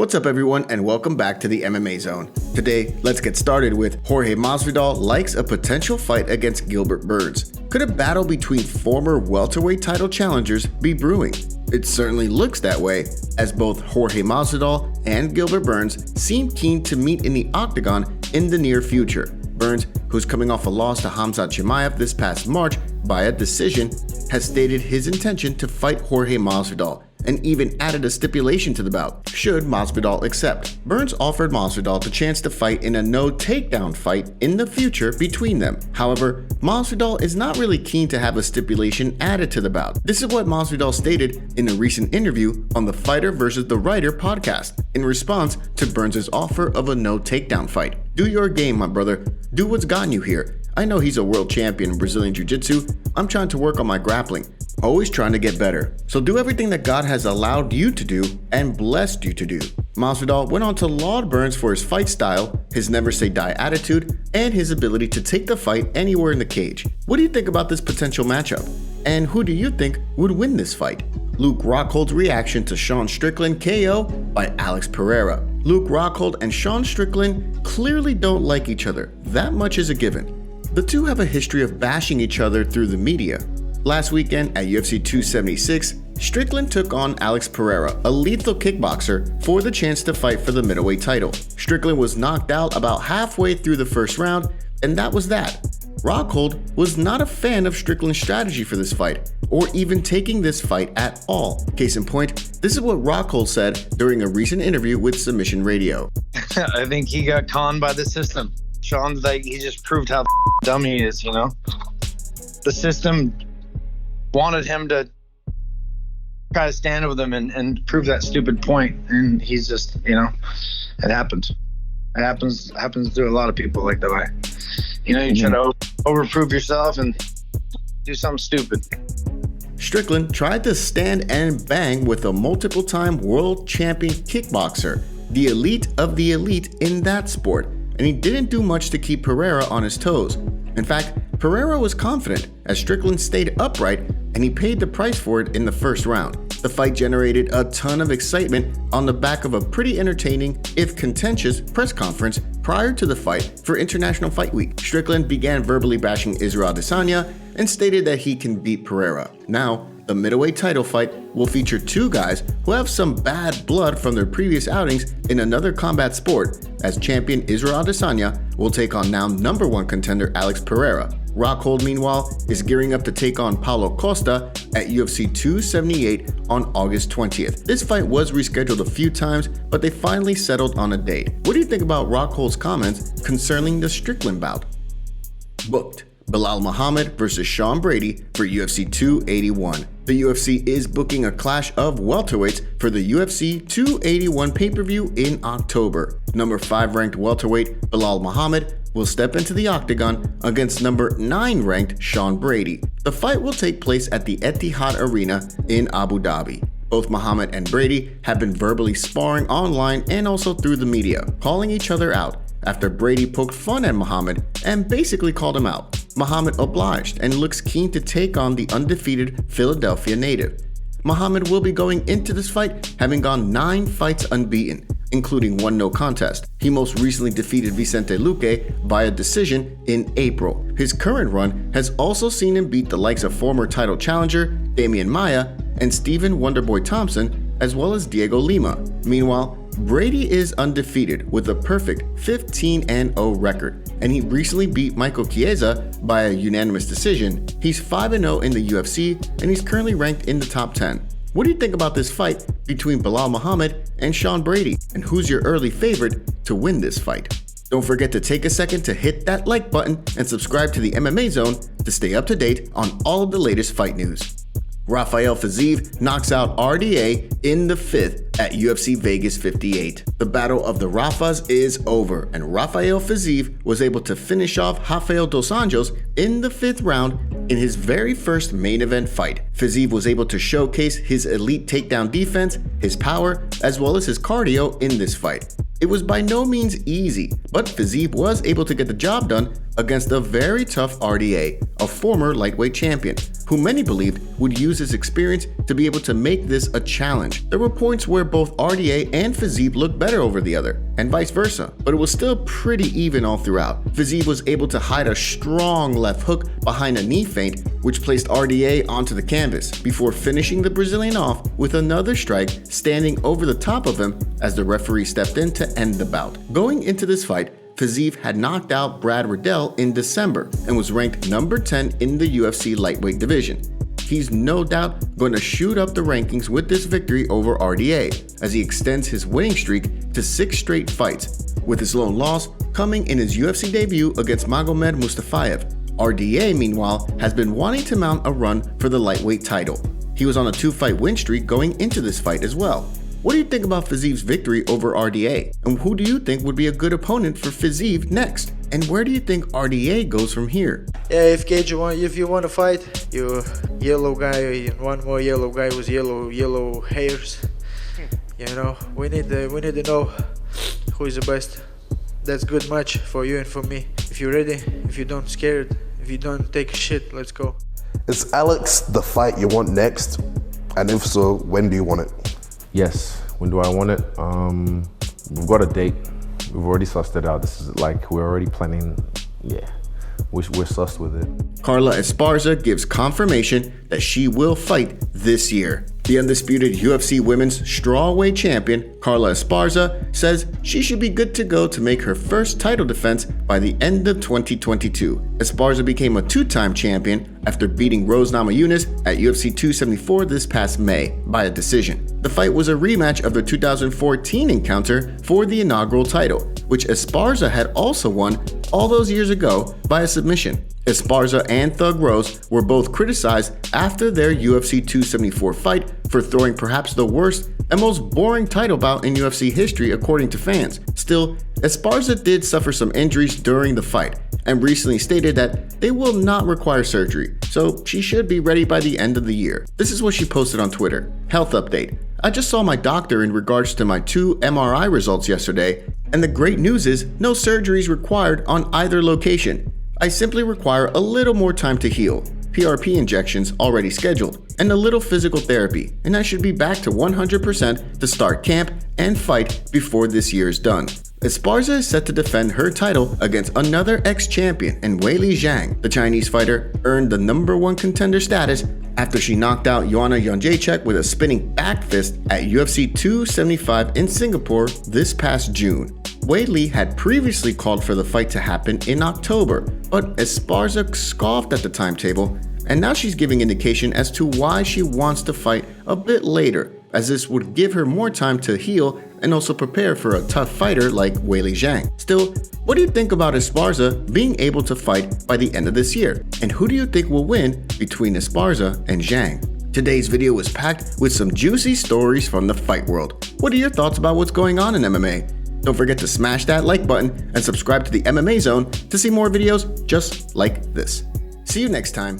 What's up everyone and welcome back to the MMA Zone. Today, let's get started with Jorge Masvidal likes a potential fight against Gilbert Burns. Could a battle between former welterweight title challengers be brewing? It certainly looks that way, as both Jorge Masvidal and Gilbert Burns seem keen to meet in the octagon in the near future. Burns, who's coming off a loss to Khamzat Chimaev this past March by a decision, has stated his intention to fight Jorge Masvidal, and even added a stipulation to the bout, should Masvidal accept. Burns offered Masvidal the chance to fight in a no-takedown fight in the future between them. However, Masvidal is not really keen to have a stipulation added to the bout. This is what Masvidal stated in a recent interview on the Fighter vs. the Writer podcast, in response to Burns' offer of a no-takedown fight. Do your game, my brother. Do what's gotten you here. I know he's a world champion in Brazilian Jiu-Jitsu. I'm trying to work on my grappling. Always trying to get better. So do everything that God has allowed you to do and blessed you to do. Masvidal went on to laud Burns for his fight style, his never say die attitude, and his ability to take the fight anywhere in the cage. What do you think about this potential matchup? And who do you think would win this fight? Luke Rockhold's reaction to Sean Strickland KO by Alex Pereira. Luke Rockhold and Sean Strickland clearly don't like each other. That much is a given. The two have a history of bashing each other through the media. Last weekend at UFC 276, Strickland took on Alex Pereira, a lethal kickboxer, for the chance to fight for the middleweight title. Strickland was knocked out about halfway through the first round, and that was that. Rockhold was not a fan of Strickland's strategy for this fight, or even taking this fight at all. Case in point, this is what Rockhold said during a recent interview with Submission Radio. I think he got conned by the system. Sean's like, he just proved how dumb he is, you know? The system wanted him to try to stand with him and prove that stupid point, and he's just, you know, it happens. It happens to a lot of people like that way. You know, you try to overprove yourself and do something stupid. Strickland tried to stand and bang with a multiple-time world champion kickboxer, the elite of the elite in that sport, and he didn't do much to keep Pereira on his toes. In fact, Pereira was confident as Strickland stayed upright, and he paid the price for it in the first round. The fight generated a ton of excitement on the back of a pretty entertaining, if contentious, press conference prior to the fight for International Fight Week. Strickland began verbally bashing Israel Adesanya and stated that he can beat Pereira. Now, the middleweight title fight will feature two guys who have some bad blood from their previous outings in another combat sport, as champion Israel Adesanya will take on now #1 contender Alex Pereira. Rockhold, meanwhile, is gearing up to take on Paulo Costa at UFC 278 on August 20th. This fight was rescheduled a few times, but they finally settled on a date. What do you think about Rockhold's comments concerning the Strickland bout? Booked. Belal Muhammad vs. Sean Brady for UFC 281. The UFC is booking a clash of welterweights for the UFC 281 pay-per-view in October. Number 5 ranked welterweight Belal Muhammad will step into the octagon against number 9 ranked Sean Brady. The fight will take place at the Etihad Arena in Abu Dhabi. Both Muhammad and Brady have been verbally sparring online and also through the media, calling each other out after Brady poked fun at Muhammad and basically called him out. Muhammad obliged and looks keen to take on the undefeated Philadelphia native. Muhammad will be going into this fight having gone 9 fights unbeaten, including 1 no contest. He most recently defeated Vicente Luque via decision in April. His current run has also seen him beat the likes of former title challenger Damian Maia and Stephen Wonderboy Thompson, as well as Diego Lima. Meanwhile, Brady is undefeated with a perfect 15-0 record, and he recently beat Michael Chiesa by a unanimous decision. He's 5-0 in the UFC, and he's currently ranked in the top 10. What do you think about this fight between Belal Muhammad and Sean Brady, and who's your early favorite to win this fight? Don't forget to take a second to hit that like button and subscribe to the MMA Zone to stay up to date on all of the latest fight news. Rafael Fiziev knocks out RDA in the 5th at UFC Vegas 58. The battle of the Rafas is over, and Rafael Fiziev was able to finish off Rafael dos Anjos in the 5th round in his very first main event fight. Fiziev was able to showcase his elite takedown defense, his power, as well as his cardio in this fight. It was by no means easy, but Fiziev was able to get the job done against a very tough RDA, a former lightweight champion, who many believed would use his experience to be able to make this a challenge. There were points where both RDA and Fiziev looked better over the other, and vice versa, but it was still pretty even all throughout. Fiziev was able to hide a strong left hook behind a knee feint, which placed RDA onto the canvas, before finishing the Brazilian off with another strike standing over the top of him as the referee stepped in to end the bout. Going into this fight, Fiziev had knocked out Brad Riddell in December and was ranked number 10 in the UFC lightweight division. He's no doubt going to shoot up the rankings with this victory over RDA as he extends his winning streak to 6 straight fights, with his lone loss coming in his UFC debut against Magomed Mustafayev. RDA, meanwhile, has been wanting to mount a run for the lightweight title. He was on a 2-fight win streak going into this fight as well. What do you think about Fiziev's victory over RDA? And who do you think would be a good opponent for Fiziev next? And where do you think RDA goes from here? Yeah, if you want to fight, you yellow guy, one more yellow guy with yellow hairs. You know, we need to know who is the best. That's good match for you and for me. If you're ready, if you don't scared, if you don't take shit, let's go. Is Alex the fight you want next? And if so, when do you want it? Yes, when do I want it? We've got a date. We've already sussed it out. This is like, we're already planning, yeah. We're sussed with it. Carla Esparza gives confirmation that she will fight this year. The undisputed UFC Women's Strawweight Champion, Carla Esparza, says she should be good to go to make her first title defense by the end of 2022. Esparza became a 2-time champion after beating Rose Namajunas at UFC 274 this past May by a decision. The fight was a rematch of the 2014 encounter for the inaugural title, which Esparza had also won all those years ago by a submission. Esparza and Thug Rose were both criticized after their UFC 274 fight for throwing perhaps the worst and most boring title bout in UFC history according to fans. Still, Esparza did suffer some injuries during the fight and recently stated that they will not require surgery, so she should be ready by the end of the year. This is what she posted on Twitter. Health update. I just saw my doctor in regards to my 2 MRI results yesterday, and the great news is no surgeries required on either location. I simply require a little more time to heal, PRP injections already scheduled, and a little physical therapy, and I should be back to 100% to start camp and fight before this year is done. Esparza is set to defend her title against another ex-champion in Weili Zhang. The Chinese fighter earned the #1 contender status after she knocked out Joanna Jędrzejczyk with a spinning back fist at UFC 275 in Singapore this past June. Weili had previously called for the fight to happen in October, but Esparza scoffed at the timetable, and now she's giving indication as to why she wants to fight a bit later, as this would give her more time to heal and also prepare for a tough fighter like Weili Zhang. Still, what do you think about Esparza being able to fight by the end of this year? And who do you think will win between Esparza and Zhang? Today's video was packed with some juicy stories from the fight world. What are your thoughts about what's going on in MMA? Don't forget to smash that like button and subscribe to the MMA Zone to see more videos just like this. See you next time.